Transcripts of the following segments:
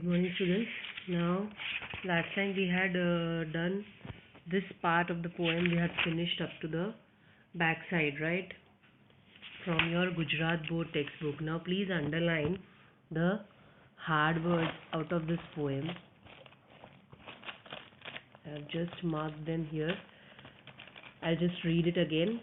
morning, students. Now, last time we had done this part of the poem. We had finished up to the backside, right? From your Gujarat board textbook. Now, please underline the hard words out of this poem. I have just marked them here. I'll just read it again.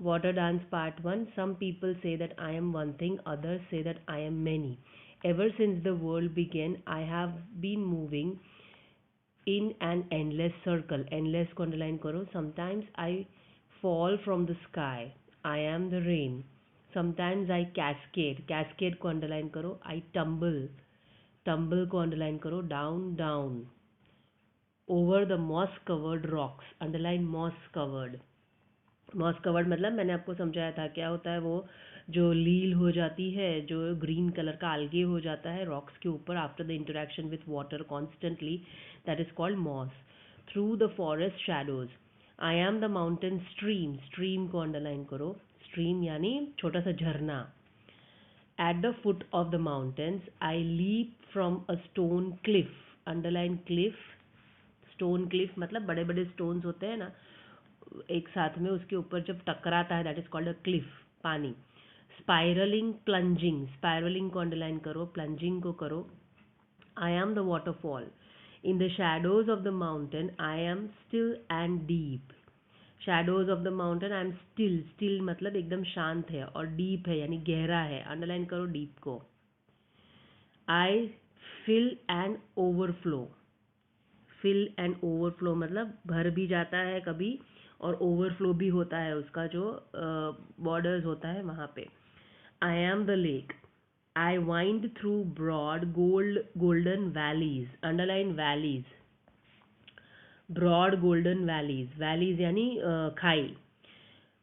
Water Dance Part 1. Some people say that I am one thing, others say that I am many. Ever since the world began, I have been moving in an endless circle. Endless को underline करो. Sometimes I fall from the sky. I am the rain. Sometimes I cascade. Cascade को underline करो. I tumble. Tumble को underline करो. Down, down. Over the moss covered rocks. Underline moss covered. Moss covered मतलब मैंने आपको समझाया था क्या होता है वो जो लील हो जाती है, जो ग्रीन कलर का algae हो जाता है रॉक्स के ऊपर after the interaction with water constantly, that is called moss. Through the forest shadows. I am the mountain stream. Stream को अंडरलाइन करो. स्ट्रीम यानी छोटा सा झरना. At the foot of the mountains I leap from a stone cliff. Underline cliff. Stone cliff मतलब बड़े बड़े stones होते हैं ना एक साथ में, उसके ऊपर जब टकराता है, that is called a cliff. पानी. Spiralling plunging. स्पाइरलिंग को अंडरलाइन करो. प्लंजिंग को करो. I am the waterfall. In the shadows of the mountain I am still and deep. Shadows of the mountain I am still. Still मतलब एकदम शांत है, और डीप है यानी गहरा है. अंडरलाइन करो डीप को. I fill and overflow. Fill and overflow मतलब भर भी जाता है कभी और ओवरफ्लो भी होता है, उसका जो बॉर्डर्स होता है वहाँ पे. I am the lake. I wind through broad golden valleys. Underline valleys. Broad golden valleys. Valleys यानी खाई.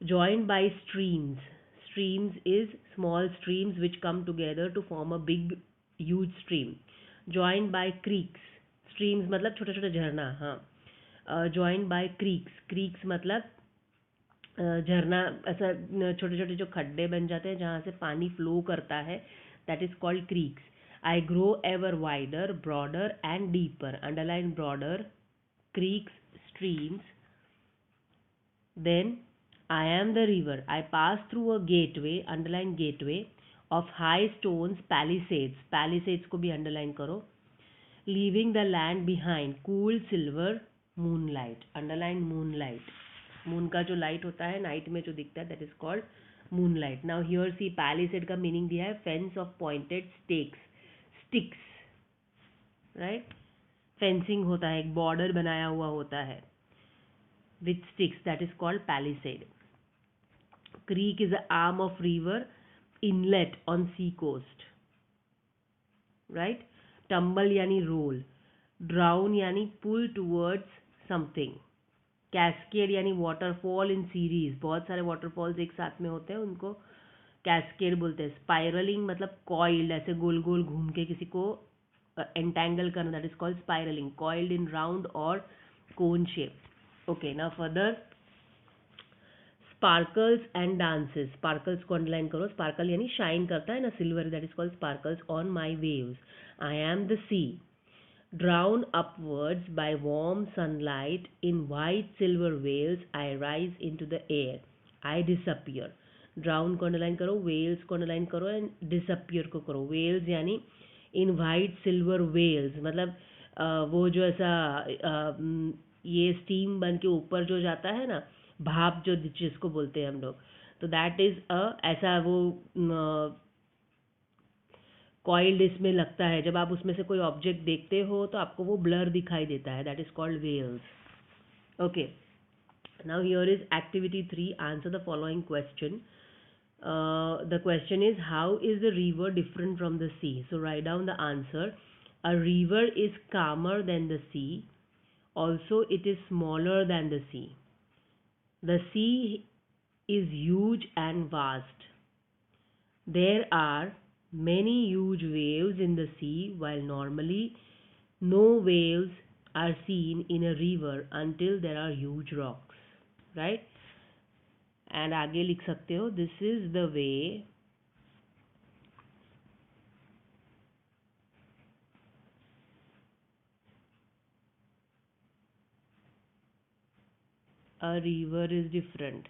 Joined by streams. Streams is small streams which come together to form a big huge stream. Joined by creeks. Streams मतलब छोटा छोटा झरना. हाँ. Joined by creeks. Creeks मतलब झरना, ऐसा छोटे छोटे जो खड्डे बन जाते हैं जहाँ से पानी फ्लो करता है, that is called creeks. I grow ever wider broader and deeper. Underline broader. Creeks, streams. Then I am the river. I pass through a gateway. Underline gateway of high stones palisades. Palisades को भी underline करो. Leaving the land behind. Cool silver moonlight. Underline moonlight. Moon का जो light होता है night में जो दिखता है, that is called moonlight. Now here see palisade का मीनिंग दिया है fence of pointed stakes. Sticks, right. Fencing होता है, एक बॉर्डर बनाया हुआ होता है with sticks, that is called palisade. Creek is a arm of river. Inlet on sea coast, right. Tumble यानी रोल. ड्राउन यानी पुल टूवर्ड्स समथिंग. कैस्केड यानी वाटरफॉल इन सीरीज. बहुत सारे वाटरफॉल्स एक साथ में होते हैं, उनको कैस्केड बोलते हैं. स्पाइरलिंग मतलब कॉइल्ड, ऐसे गोल गोल घूम के किसी को एंटेंगल करना, that is called spiralling. Coiled in round और cone shape. Okay, now further. Sparkles and dances. Sparkles को अंडरलाइन करो. स्पार्कल यानी शाइन करता है ना, silver, that is called sparkles on my waves. I am the sea. Drawn upwards by warm sunlight in white silver veils, I rise into the air. I disappear. Drown को underline करो, whales को underline करो, and disappear को करो. whales यानी in white silver veils मतलब वो जो ऐसा ये स्टीम बन के ऊपर जो जाता है ना, भाप जो जिसको बोलते हैं हम लोग, तो दैट इज ऐसा वो कॉइल्ड इसमें लगता है. जब आप उसमें से कोई ऑब्जेक्ट देखते हो तो आपको वो ब्लर दिखाई देता है, that is called wells. Okay, now here is activity 3. Answer the following question. The question is how is the river different from the sea. So write down the answer. A river is calmer than the sea. Also it is smaller than the sea. The sea is huge and vast. There are many huge waves in the sea, while normally no waves are seen in a river until there are huge rocks, right. And आगे लिख सकते हो, this is the way A river is different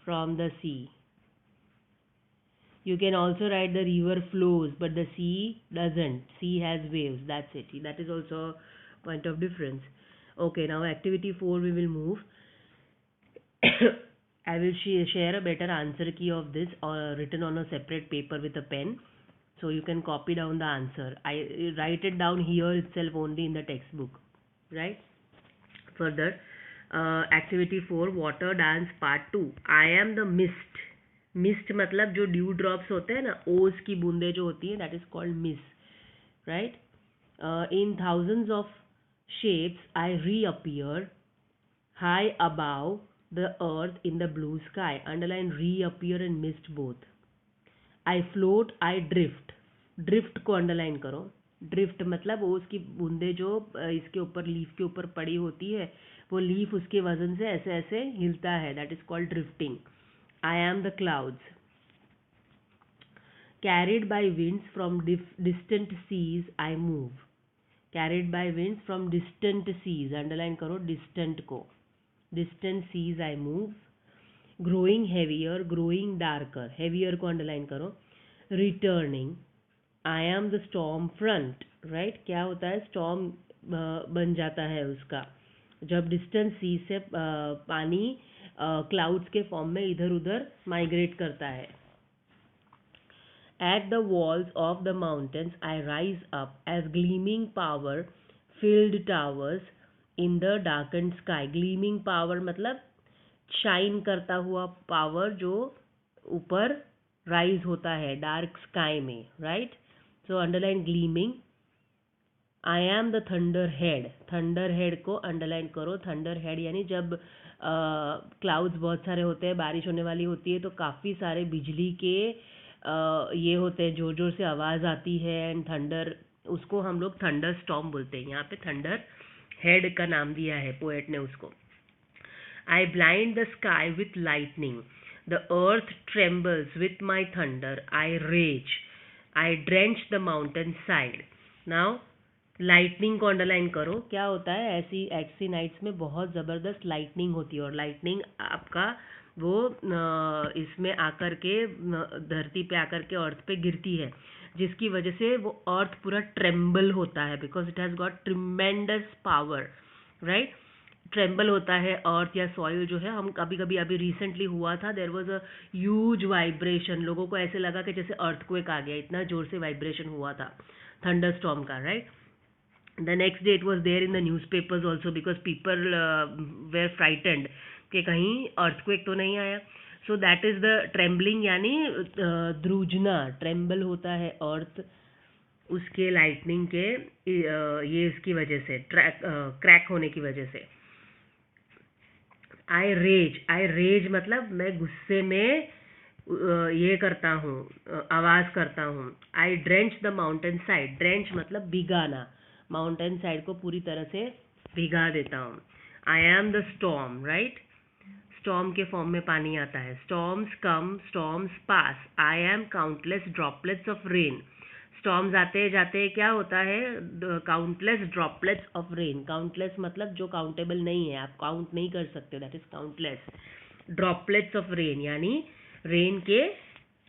from the sea. You can also write the river flows, but the sea doesn't. Sea has waves. That's it. That is also a point of difference. Okay, now activity 4 we will move. I will share a better answer key of this written on a separate paper with a pen. So you can copy down the answer. I write it down here itself only in the textbook. Right? Further, activity 4 water dance part 2. I am the mist. Mist मतलब जो due drops होते हैं ना, ओस की बूंदे जो होती है, that is called mist, right. In thousands of shapes I reappear high above the earth in the blue sky. Underline reappear and mist both. I float, I drift. Drift को अंडरलाइन करो. ड्रिफ्ट मतलब ओस की बूंदे जो इसके ऊपर leaf के ऊपर पड़ी होती है, वो लीफ उसके वजन से ऐसे ऐसे हिलता है, that is called drifting. I am the clouds. Carried by winds from distant seas, I move. Carried by winds from distant seas. Underline करो distant को. Distant seas I move. Growing heavier, growing darker. Heavier को underline करो. Returning. I am the storm front. Right? क्या होता है? Storm बन जाता है उसका जब डिस्टेंट सी से पानी क्लाउड्स के फॉर्म में इधर उधर माइग्रेट करता है. At the walls of the mountains I rise up as gleaming power filled towers in the darkened sky. Gleaming power मतलब शाइन करता हुआ पावर जो ऊपर राइज होता है डार्क स्काई में, right. So underline gleaming. I am the thunder head. Thunder head को underline करो. थंडर हेड यानी जब क्लाउड्स बहुत सारे होते हैं, बारिश होने वाली होती है, तो काफ़ी सारे बिजली के ये होते हैं, जोर जोर से आवाज़ आती है एंड थंडर, उसको हम लोग थंडर स्टॉर्म बोलते हैं. यहाँ पे थंडर हेड का नाम दिया है पोएट ने उसको. I blind the sky with lightning. The earth trembles with my thunder. I rage. I drench the mountain side. Now lightning को अंडरलाइन करो. क्या होता है, ऐसी ऐसी नाइट्स में बहुत ज़बरदस्त लाइटनिंग होती है और लाइटनिंग आपका वो इसमें आकर के धरती पे आकर के अर्थ पे गिरती है, जिसकी वजह से वो अर्थ पूरा ट्रेम्बल होता है because it has got tremendous power, right. Tremble होता है अर्थ या सॉइल जो है. हम कभी कभी अभी रिसेंटली हुआ था, there was a huge vibration. लोगों को ऐसे लगा कि जैसे अर्थक्वेक आ गया, इतना जोर से वाइब्रेशन हुआ था थंडर स्टॉर्म का, right. The next day it was there in the newspapers also because people were frightened कि कहीं earthquake तो नहीं आया. So that is the trembling यानी ध्रुजना. ट्रेम्बल होता है अर्थ उसके लाइटनिंग के ये इसकी वजह से क्रैक होने की वजह से. आई रेज. आई रेज मतलब मैं गुस्से में ये करता हूँ, आवाज़ करता हूँ. I drench the mountain side. Drench मतलब भिगाना. माउंटेन साइड को पूरी तरह से भिगा देता हूँ. आई am the storm, right. Storm के फॉर्म में पानी आता है. Storms come, storms pass. I am countless droplets of rain. Storms आते जाते क्या होता है, countless droplets of rain. Countless मतलब जो काउंटेबल नहीं है, आप काउंट नहीं कर सकते, that is countless. Droplets of rain यानी रेन के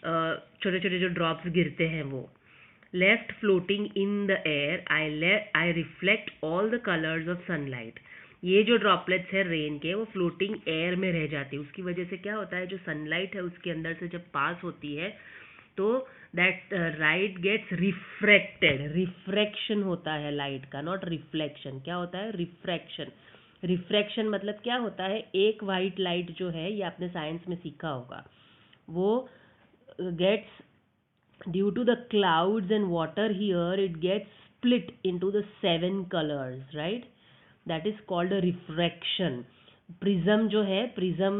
छोटे छोटे जो ड्रॉप्स गिरते हैं वो. Left floating in the air, I reflect all the colors of sunlight. ये जो ड्रॉपलेट्स है रेन के, वो फ्लोटिंग एयर में रह जाती है. उसकी वजह से क्या होता है, जो सनलाइट है उसके अंदर से जब पास होती है तो that light gets refracted. Refraction होता है लाइट का, नॉट रिफ्लेक्शन. क्या होता है, रिफ्रैक्शन. रिफ्रैक्शन मतलब क्या होता है, एक वाइट लाइट जो है, ये आपने साइंस में सीखा होगा, वो gets due to the clouds and water here, it gets split into the 7 colors, right. That is called a refraction. Prism जो है, prism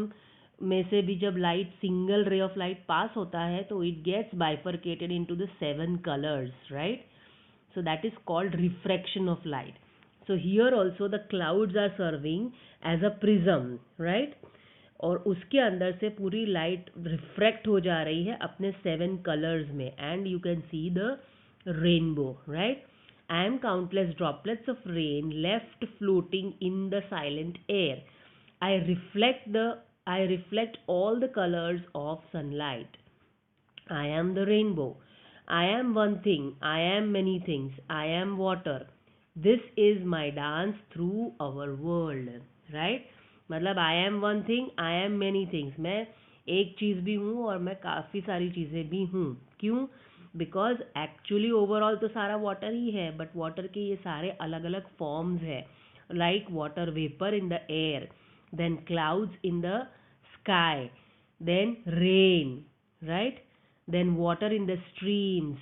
में से भी जब light, single ray of light pass होता है तो it gets bifurcated into the 7 colors, right. So that is called refraction of light. So here also the clouds are serving as a prism, right. और उसके अंदर से पूरी light refract हो जा रही है अपने 7 कलर्स में, and you can see the rainbow, right. I am countless droplets of rain left floating in the silent air. I reflect the I reflect all the colors of sunlight. I am the rainbow. I am one thing. I am many things. I am water. This is my dance through our world. Right? मतलब I am one thing. I am many things. मैं एक चीज़ भी हूँ और मैं काफ़ी सारी चीज़ें भी हूँ. क्यों? बिकॉज एक्चुअली ओवरऑल तो सारा वाटर ही है, बट वाटर के ये सारे अलग अलग फॉर्म्स है. Like water vapour in the air, then clouds in the sky, then rain, right? Then water in the streams,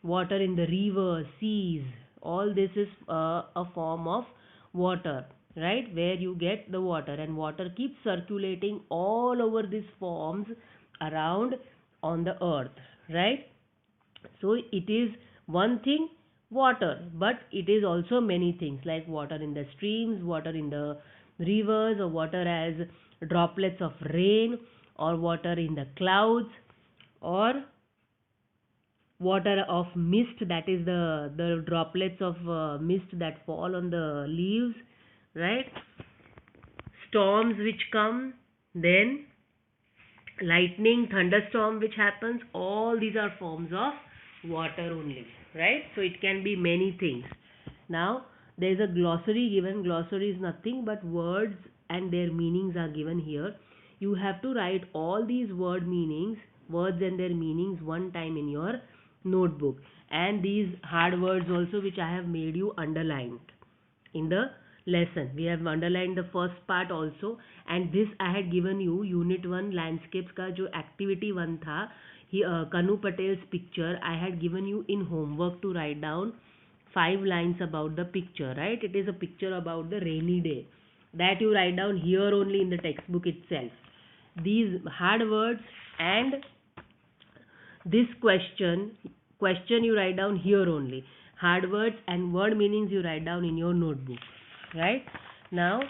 water in the rivers, seas. All this is a form of water, right? Where you get the water, and water keeps circulating all over these forms around on the earth, right? So it is one thing, water, but it is also many things like water in the streams, water in the rivers, or water as droplets of rain, or water in the clouds, or water of mist, that is the droplets of mist that fall on the leaves, right? Storms which come, then lightning, thunderstorm which happens, all these are forms of water only, right? So it can be many things. Now there is a glossary given. Glossary is nothing but words and their meanings are given here. You have to write all these words and their meanings one time in your notebook, and these hard words also which I have made you underlined in the lesson. We have underlined the first part also, and this I had given you unit 1 landscapes का जो activity 1 था, Kanu Patel's picture. I had given you in homework to write down 5 lines about the picture, right? It is a picture about the rainy day that you write down here only in the textbook itself. These hard words and this question you write down here only. Hard words and word meanings you write down in your notebook, right? Now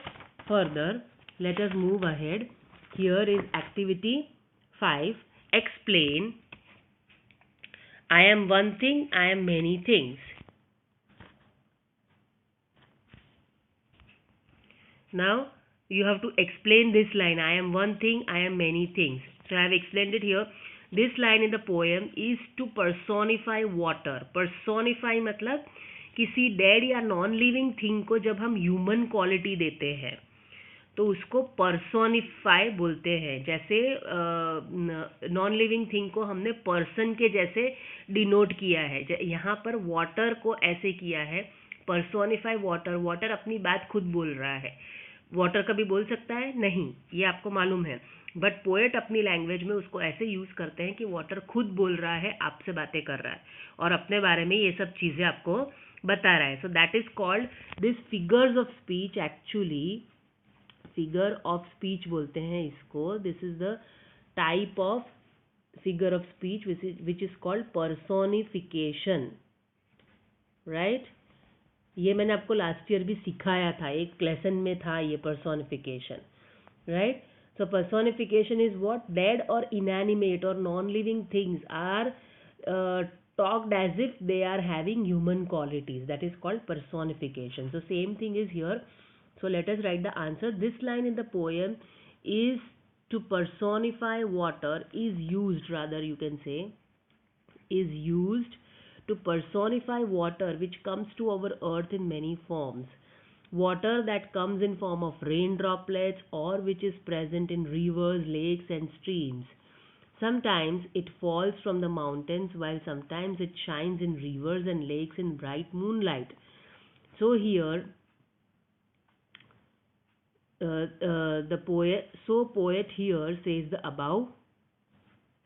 further, let us move ahead. Here is activity 5. Explain. I am one thing, I am many things. Now you have to explain this line. I am one thing, I am many things. So I have explained it here. This line in the poem is to personify water. Personify मतलब किसी dead या non living thing को जब हम human quality देते हैं तो उसको पर्सोनिफाई बोलते हैं. जैसे नॉन लिविंग थिंग को हमने पर्सन के जैसे डिनोट किया है, यहाँ पर वाटर को ऐसे किया है. Personify water. वाटर अपनी बात खुद बोल रहा है. वाटर कभी बोल सकता है? नहीं, ये आपको मालूम है. बट पोएट अपनी लैंग्वेज में उसको ऐसे यूज करते हैं कि वाटर खुद बोल रहा है, आपसे बातें कर रहा है और अपने बारे में ये सब चीजें आपको बता रहा है. So that is called this figures of speech. Actually figure of speech बोलते हैं इसको. This is the type of figure of speech which is called personification, right? ये मैंने आपको लास्ट ईयर भी सिखाया था, एक लेसन में था ये personification, right? So personification is what dead or inanimate or non-living things are talked as if they are having human qualities. That is called personification. So same thing is here. So let us write the answer. This line in the poem is to personify water, is used, rather you can say, is used to personify water which comes to our earth in many forms. Water that comes in form of rain droplets or which is present in rivers, lakes and streams. Sometimes it falls from the mountains while sometimes it shines in rivers and lakes in bright moonlight. So here poet here says the above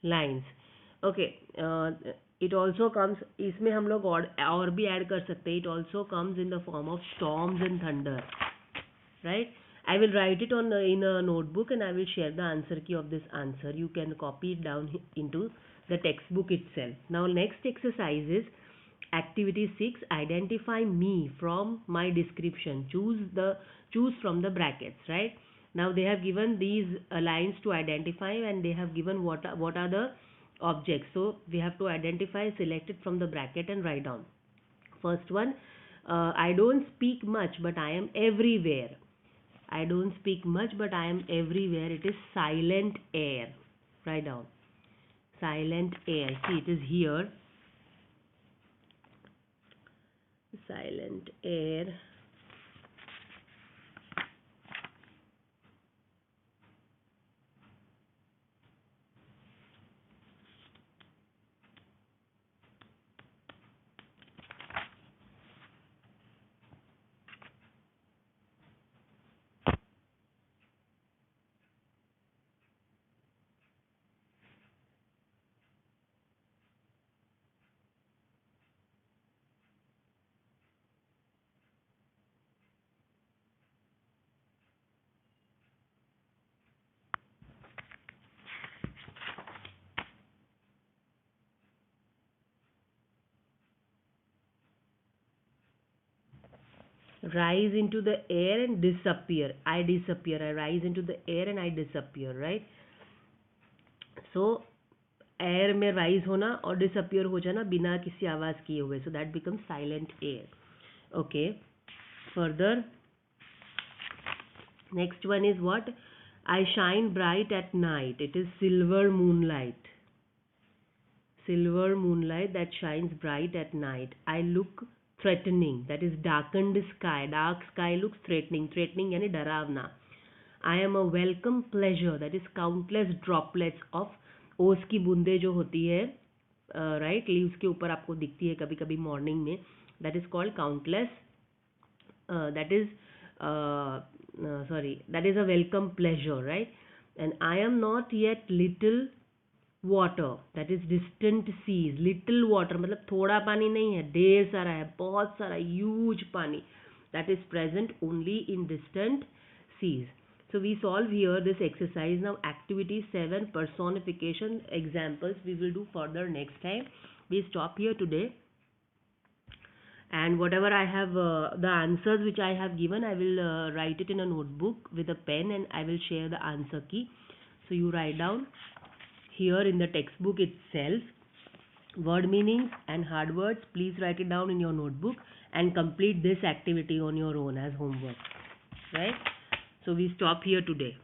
lines. Okay, it also comes, इसमें हम लोग और भी add कर सकते हैं. It also comes in the form of storms and thunder, right? I will write it on in a notebook and I will share the answer key of this answer. You can copy it down into the textbook itself. Now next exercise is activity 6. Identify me from my description. Choose from the brackets, right? Now they have given these lines to identify and they have given what are the objects. So we have to identify, select it from the bracket and write down. First one, I don't speak much, but I am everywhere. I don't speak much, but I am everywhere. It is silent air. Write down. Silent air. See, it is here. Silent air. Rise into the air and disappear. I disappear. I rise into the air and I disappear, right? So air में rise होना और disappear हो जाना बिना किसी आवाज किए हुए, so that become silent air. Okay, further next one is what? I shine bright at night. It is silver moonlight. Silver moonlight that shines bright at night. I look threatening. That is darkened sky. Dark sky looks threatening. Threatening यानी डरावना. I am a welcome pleasure. That is countless droplets of ओस की बूंदे जो होती है right leaves के ऊपर आपको दिखती है कभी कभी मॉर्निंग में. That is called countless. That is that is a welcome pleasure, right? And I am not yet little water. That is distant seas. Little water मतलब थोड़ा पानी नहीं है, ढेर सारा है, बहुत सारा, huge पानी. That is present only in distant seas. So we solve here this exercise. Now activity 7, personification examples we will do further next time. We stop here today. And whatever I have, the answers which I have given, I will write it in a notebook with a pen and I will share the answer key. So you write down here in the textbook itself word meanings and hard words. Please write it down in your notebook and complete this activity on your own as homework, right? So we stop here today.